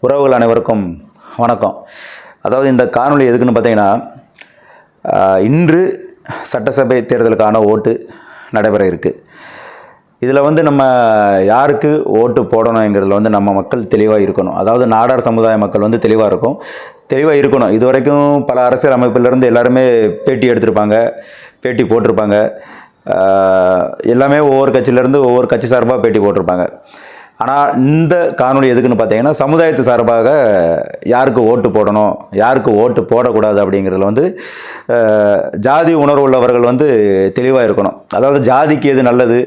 உறவுகள் அனைவருக்கும் வணக்கம். அதாவது இந்த காணொளி எதுக்குன்னு பார்த்தீங்கன்னா, இன்று சட்டசபை தேர்தலுக்கான ஓட்டு நடைபெற இருக்குது. இதில் நம்ம யாருக்கு ஓட்டு போடணுங்கிறதுல நம்ம மக்கள் தெளிவாக இருக்கணும். அதாவது நாடார் சமுதாய மக்கள் தெளிவாக இருக்கணும். இது வரைக்கும் பல அரசியல் அமைப்பிலிருந்து எல்லாருமே பேட்டி எடுத்திருப்பாங்க, பேட்டி போட்டிருப்பாங்க. எல்லாமே ஒவ்வொரு கட்சியிலேருந்து ஒவ்வொரு கட்சி சார்பாக பேட்டி போட்டிருப்பாங்க. ஆனால் இந்த காணொளி எதுக்குன்னு பார்த்தீங்கன்னா, சமுதாயத்து சார்பாக யாருக்கு ஓட்டு போடணும், யாருக்கு ஓட்டு போடக்கூடாது அப்படிங்கிறதுல ஜாதி உணர்வு உள்ளவர்கள் தெளிவாக இருக்கணும். அதாவது ஜாதிக்கு எது நல்லது,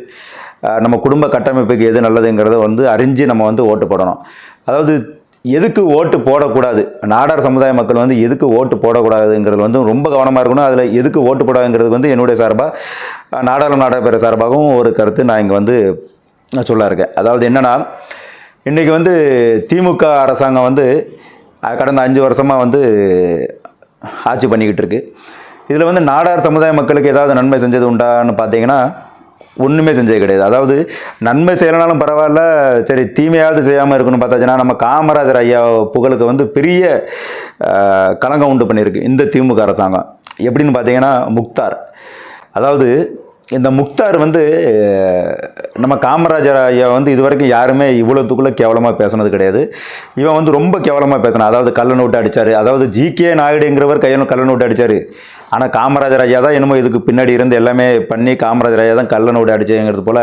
நம்ம குடும்ப கட்டமைப்புக்கு எது நல்லதுங்கிறத அறிஞ்சு நம்ம ஓட்டு போடணும். அதாவது எதுக்கு ஓட்டு போடக்கூடாது, நாடார் சமுதாய மக்கள் எதுக்கு ஓட்டு போடக்கூடாதுங்கிறது ரொம்ப கவனமாக இருக்கணும். அதில் எதுக்கு ஓட்டு போடாதுங்கிறது என்னுடைய சார்பாக நாடாளுமன்ற சார்பாகவும் ஒரு கருத்து நான் இங்கே நான் சொல்ல இருக்கேன். அதாவது என்னென்னா, இன்றைக்கி திமுக அரசாங்கம் கடந்த 5 வருஷமாக ஆட்சி பண்ணிக்கிட்டு இருக்கு. இதில் நாடார் சமுதாய மக்களுக்கு ஏதாவது நன்மை செஞ்சது உண்டான்னு பார்த்தீங்கன்னா, ஒன்றுமே செஞ்சது கிடையாது. அதாவது நன்மை செய்யலனாலும் பரவாயில்ல, சரி தீமையாவது செய்யாமல் இருக்கணும்னு பார்த்தாச்சுன்னா, நம்ம காமராஜர் ஐயா புகழுக்கு பெரிய களங்கம் உண்டு பண்ணியிருக்கு இந்த திமுக அரசாங்கம். எப்படின்னு பார்த்தீங்கன்னா, முக்தார். அதாவது இந்த முக்தார் நம்ம காமராஜர் ஐயா இது வரைக்கும் யாருமே இவ்வளோத்துக்குள்ளே கேவலமாக பேசினது கிடையாது. இவன் ரொம்ப கேவலமாக பேசினான். அதாவது கள்ள நோட்டு அடித்தார். அதாவது ஜி.கே. நாயுடுங்கிறவர் கையில் கள்ள நோட்டு அடித்தார். ஆனால் காமராஜர் ஐயா தான் என்னமோ இதுக்கு பின்னாடி இருந்து எல்லாமே பண்ணி காமராஜர் ஐயா தான் கள்ள நோட்டு அடிச்சுங்கிறது போல்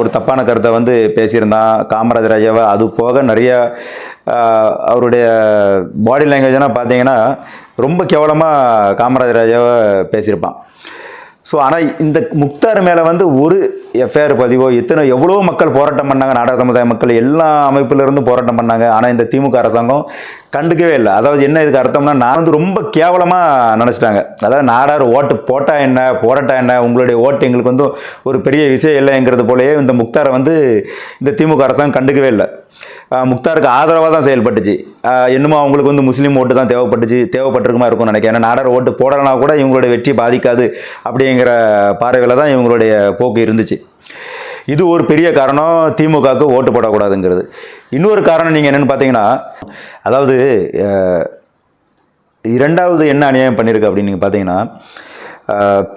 ஒரு தப்பான கருத்தை பேசியிருந்தான் காமராஜர் ஐயாவை. அது போக நிறைய அவருடைய பாடி லாங்குவேஜ்னால் பார்த்தீங்கன்னா ரொம்ப கேவலமாக காமராஜர் ஐயாவை பேசியிருப்பான். ஸோ ஆனால் இந்த முக்தார் மேலே ஒரு எஃப்ஐஆர் பதிவோ எவ்வளோ மக்கள் போராட்டம் பண்ணாங்க, நாடார் சமுதாய மக்கள் எல்லா அமைப்பிலிருந்து போராட்டம் பண்ணாங்க. ஆனால் இந்த திமுக அரசாங்கம் கண்டுக்கவே இல்லை. அதாவது என்ன இதுக்கு அர்த்தம்னா, நான் ரொம்ப கேவலமாக நினச்சிட்டாங்க. அதாவது நாடார் ஓட்டு போட்டால் என்ன போராட்டா என்ன, உங்களுடைய ஓட்டு எங்களுக்கு ஒரு பெரிய விஷயம் இல்லைங்கிறது போலயே இந்த முக்தாரை இந்த திமுக அரசாங்கம் கண்டுக்கவே இல்லை. முக்தாருக்கு ஆதரவாக தான் செயல்பட்டுச்சு. என்னமோ அவங்களுக்கு முஸ்லீம் ஓட்டு தான் தேவைப்பட்டிருக்குமா இருக்கும்னு நினைக்கிறேன். ஏன்னா நாடார் ஓட்டு போடலனா கூட இவங்களுடைய வெற்றி பாதிக்காது அப்படிங்கிற பார்வையில் தான் இவங்களுடைய போக்கு இருந்துச்சு. இது ஒரு பெரிய காரணம் திமுகவுக்கு ஓட்டு போடக்கூடாதுங்கிறது. இன்னொரு காரணம் நீங்கள் என்னென்னு பார்த்தீங்கன்னா, அதாவது இரண்டாவது என்ன அநியாயம் பண்ணியிருக்கு அப்படின்னு நீங்கள் பார்த்தீங்கன்னா,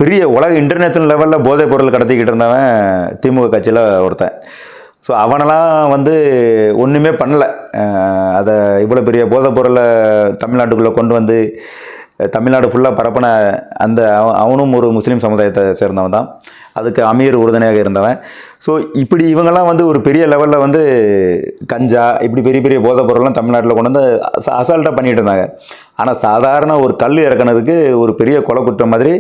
பெரிய உலக இன்டர்நேஷ்னல் லெவலில் போதைப் பொருள் கடத்திக்கிட்டு இருந்தவன் திமுக கட்சியில் ஒருத்தன். ஸோ அவனெல்லாம் ஒன்றுமே பண்ணலை. அதை இவ்வளோ பெரிய போதைப் பொருளை தமிழ்நாட்டுக்குள்ளே கொண்டு தமிழ்நாடு ஃபுல்லாக பரப்பின அவனும் ஒரு முஸ்லீம் சமுதாயத்தை சேர்ந்தவன் தான். அதுக்கு அமீர் உறுதுணையாக இருந்தவன். ஸோ இப்படி இவங்கெல்லாம் ஒரு பெரிய லெவலில் கஞ்சா இப்படி பெரிய பெரிய போதைப் பொருள்லாம் தமிழ்நாட்டில் கொண்டு அசால்ட்டாக பண்ணிகிட்டு இருந்தாங்க. ஆனால் சாதாரண ஒரு கல் இறக்குனதுக்கு ஒரு பெரிய கொலை குற்றம் மாதிரி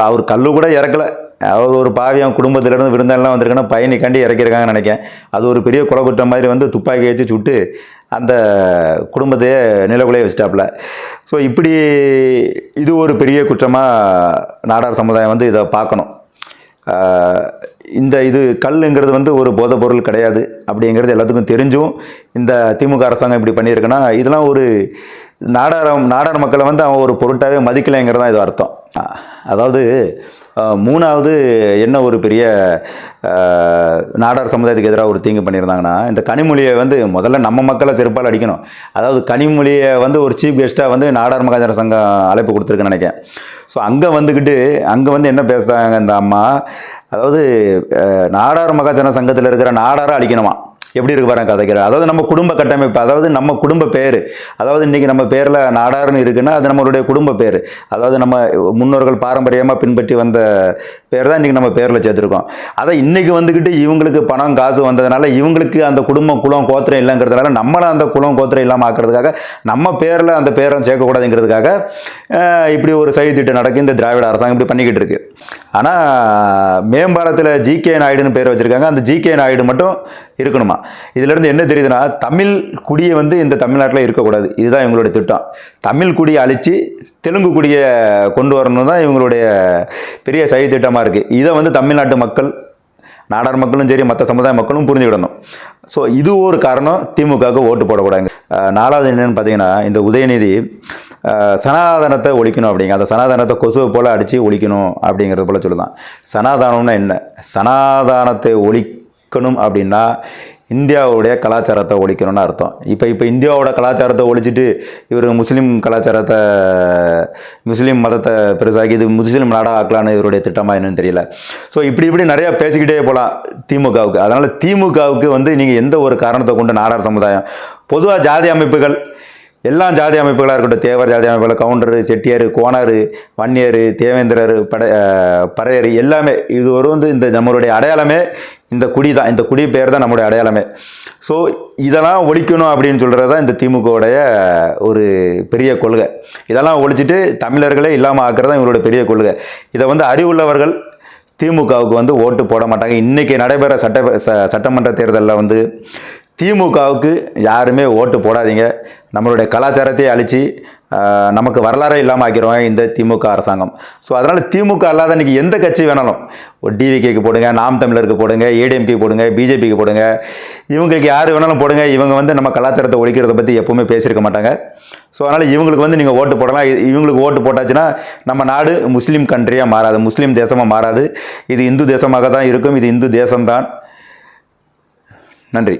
அவர் கல் கூட இறக்கலை. அவர் ஒரு பாவியம் குடும்பத்திலேருந்து விருந்தாலாம் வந்திருக்கேன்னா பயணிக்காண்டி இறக்கியிருக்காங்கன்னு நினைக்கிறேன். அது ஒரு பெரிய கொலை குற்றம் மாதிரி துப்பாக்கி வச்சு சுட்டு அந்த குடும்பத்தையே நிலக்குலையே வச்சிட்டாப்புல. ஸோ இப்படி இது ஒரு பெரிய குற்றமாக நாடார் சமுதாயம் இதை பார்க்கணும். இது கல்லுங்கிறது ஒரு போதைப் பொருள் கிடையாது அப்படிங்கிறது எல்லாத்துக்கும் தெரிஞ்சும் இந்த திமுக அரசாங்கம் இப்படி பண்ணியிருக்குன்னா, இதெல்லாம் ஒரு நாடார் மக்களை அவன் ஒரு பொருட்டாகவே மதிக்கலைங்கிறது தான் இது அர்த்தம். அதாவது மூணாவது என்ன ஒரு பெரிய நாடார் சமுதாயத்துக்கு எதிராக ஒரு தீங்கு பண்ணியிருந்தாங்கன்னா, இந்த கனிமொழியை முதல்ல நம்ம மக்களை செருப்பால் அடிக்கணும். அதாவது கனிமொழியை ஒரு சீஃப் கெஸ்ட்டாக நாடார் மகாஜன சங்கம் அழைப்பு கொடுத்துருக்குன்னு நினைக்கிறேன். ஸோ அங்கே என்ன பேசுகிறாங்க இந்த அம்மா, அதாவது நாடார் மகாஜன சங்கத்தில் இருக்கிற நாடாரை அழிக்கணுமா. எப்படி இருக்கு பாருங்க கதைக்கிற. அதாவது நம்ம குடும்ப கட்டமைப்பு, அதாவது நம்ம குடும்ப பேர், அதாவது இன்றைக்கி நம்ம பேரில் நாடார்னு இருக்குன்னா அது நம்மளுடைய குடும்ப பேர். அதாவது நம்ம முன்னோர்கள் பாரம்பரியமாக பின்பற்றி வந்த பேர் தான் இன்றைக்கி நம்ம பேரில் சேர்த்துருக்கோம். அதை இன்றைக்கி இவங்களுக்கு பணம் காசு வந்ததுனால இவங்களுக்கு அந்த குடும்பம் குலம் கோத்திரம் இல்லைங்கிறதுனால நம்மளை அந்த குலம் கோத்திரம் இல்லாமல் ஆக்கிறதுக்காக நம்ம பேரில் அந்த பேரை சேர்க்கக்கூடாதுங்கிறதுக்காக இப்படி ஒரு சதித்திட்டம் நடக்கும் இந்த திராவிட அரசாங்கம் இப்படி பண்ணிக்கிட்டு இருக்கு. ஆனால் மேம்பாலத்தில் ஜி.கே. நாயுடுன்னு பேர் வச்சுருக்காங்க. அந்த ஜி.கே. நாயுடு மட்டும் இருக்கணுமா. இதிலிருந்து என்ன தெரியுதுன்னா, தமிழ் குடியை இந்த தமிழ்நாட்டில் இருக்கக்கூடாது. இதுதான் இவங்களுடைய திட்டம். தமிழ் குடியை அழித்து தெலுங்கு குடியை கொண்டு வரணும் தான் இவங்களுடைய பெரிய சதி திட்டமாக இருக்குது. இதை தமிழ்நாட்டு மக்கள், நாடார் மக்களும் சரி மற்ற சமுதாய மக்களும் புரிஞ்சுக்கிடணும். ஸோ இது ஒரு காரணம் திமுகவுக்கு ஓட்டு போடக்கூடாது. நாலாவது என்னென்னு பார்த்தீங்கன்னா, இந்த உதயநிதி சனாதனத்தை ஒழிக்கணும் அப்படிங்க. அந்த சனாதனத்தை கொசுவை போல் அடித்து ஒழிக்கணும் அப்படிங்கிறது போல் சொல்லுதான். சனாதானம்னா என்ன? சனாதானத்தை ஒழிக்கணும் அப்படின்னா இந்தியாவுடைய கலாச்சாரத்தை ஒழிக்கணும்னு அர்த்தம். இப்போ இந்தியாவோட கலாச்சாரத்தை ஒழிச்சிட்டு இவர் முஸ்லீம் கலாச்சாரத்தை, முஸ்லீம் மதத்தை பெருசாக்கி இது முஸ்லீம் நாடாக ஆக்கலான்னு இவருடைய திட்டமாக என்னன்னு தெரியல. ஸோ இப்படி நிறையா பேசிக்கிட்டே போகலாம் திமுகவுக்கு. அதனால் திமுகவுக்கு வந்து நீங்கள் எந்த ஒரு காரணத்தை கொண்டு நாடார் சமுதாயம், பொதுவாக ஜாதி அமைப்புகள் எல்லாம் ஜாதி அமைப்புகளாக இருக்கட்டும், தேவர் ஜாதி அமைப்புகள், கவுண்டர், செட்டியார், கோனார், வன்னியர், தேவேந்திரர், பறையர் எல்லாமே இது ஒரு வந்து இந்த நம்மளுடைய அடையாளமே இந்த குடி தான். இந்த குடி பேர் தான் நம்மளுடைய அடையாளமே. ஸோ இதெல்லாம் ஒழிக்கணும் அப்படின்னு சொல்கிறது தான் இந்த திமுகவுடைய ஒரு பெரிய கொள்கை. இதெல்லாம் ஒழிச்சிட்டு தமிழர்களே இல்லாமல் ஆக்குறது தான் இவங்களுடைய பெரிய கொள்கை. இதை வந்து அறிவுள்ளவர்கள் திமுகவுக்கு வந்து ஓட்டு போட மாட்டாங்க. இன்றைக்கி நடைபெற சட்டமன்ற தேர்தலில் வந்து திமுகவுக்கு யாருமே ஓட்டு போடாதீங்க. நம்மளுடைய கலாச்சாரத்தையே அழித்து நமக்கு வரலாறே இல்லாமல் ஆக்கிடுவாங்க இந்த திமுக அரசாங்கம். ஸோ அதனால் திமுக அல்லாத இன்றைக்கி எந்த கட்சி வேணாலும், ஒரு டிவிகேக்கு போடுங்க, நாம் தமிழருக்கு போடுங்க, ஏடிஎம்கே போடுங்க, பிஜேபிக்கு போடுங்க, இவங்களுக்கு யார் வேணாலும் போடுங்க. இவங்க வந்து நம்ம கலாச்சாரத்தை ஒழிக்கிறத பற்றி எப்போவுமே பேசியிருக்க மாட்டாங்க. ஸோ அதனால் இவங்களுக்கு வந்து நீங்கள் ஓட்டு போடலாம். இவங்களுக்கு ஓட்டு போட்டாச்சுன்னா நம்ம நாடு முஸ்லீம் கண்ட்ரியாக மாறாது, முஸ்லீம் தேசமாக மாறாது. இது இந்து தேசமாக தான் இருக்கும். இது இந்து தேசம்தான். நன்றி.